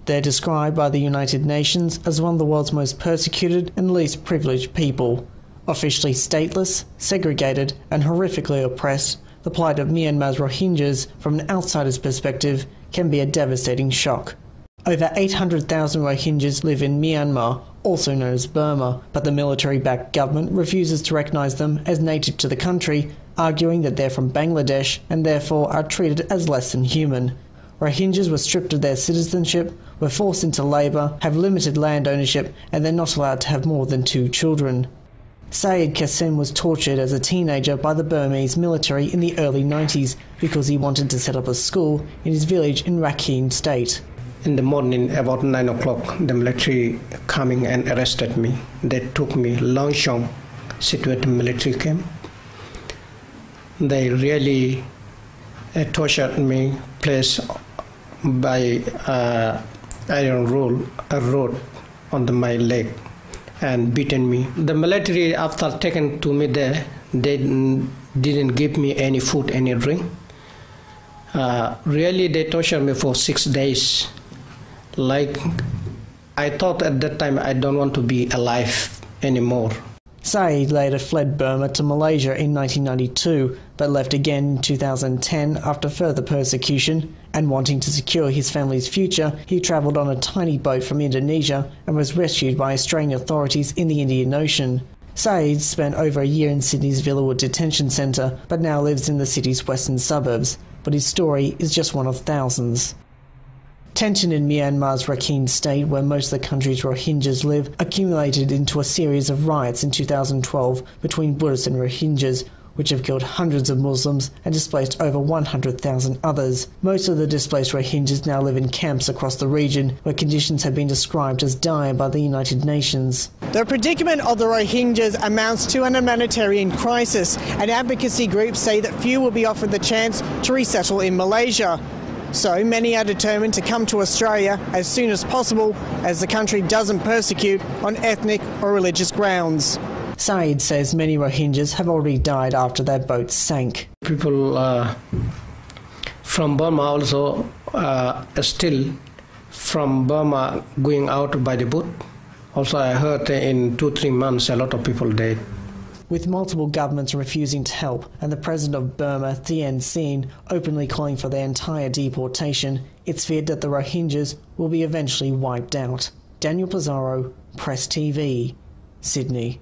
They're described by the United Nations as one of the world's most persecuted and least privileged people. Officially stateless, segregated and horrifically oppressed, the plight of Myanmar's Rohingyas, from an outsider's perspective, can be a devastating shock. Over 800,000 Rohingyas live in Myanmar, also known as Burma, but the military-backed government refuses to recognise them as native to the country, arguing that they're from Bangladesh and therefore are treated as less than human. Rohingyas were stripped of their citizenship, were forced into labour, have limited land ownership, and they're not allowed to have more than 2 children. Syed Kassim was tortured as a teenager by the Burmese military in the early 90s because he wanted to set up a school in his village in Rakhine State. In the morning, about 9 o'clock, the military coming and arrested me. They took me Longshong, situated military camp. They really tortured me, placed by iron rod on my leg and beaten me. The military, after taking to me there, they didn't give me any food, any drink. Really, they tortured me for 6 days. Like, I thought at that time I don't want to be alive anymore. Syed later fled Burma to Malaysia in 1992, but left again in 2010 after further persecution, and wanting to secure his family's future, he travelled on a tiny boat from Indonesia and was rescued by Australian authorities in the Indian Ocean. Syed spent over a year in Sydney's Villawood detention centre, but now lives in the city's western suburbs. But his story is just one of thousands. Tension in Myanmar's Rakhine State, where most of the country's Rohingyas live, accumulated into a series of riots in 2012 between Buddhists and Rohingyas, which have killed hundreds of Muslims and displaced over 100,000 others. Most of the displaced Rohingyas now live in camps across the region, where conditions have been described as dire by the United Nations. The predicament of the Rohingyas amounts to an humanitarian crisis, and advocacy groups say that few will be offered the chance to resettle in Malaysia. So many are determined to come to Australia as soon as possible, as the country doesn't persecute on ethnic or religious grounds. Syed says many Rohingyas have already died after their boats sank. People from Burma also still from Burma going out by the boat. Also, I heard in 2-3 months a lot of people died. With multiple governments refusing to help and the president of Burma, Thein Sein, openly calling for their entire deportation, it's feared that the Rohingyas will be eventually wiped out. Daniel Pizarro, Press TV, Sydney.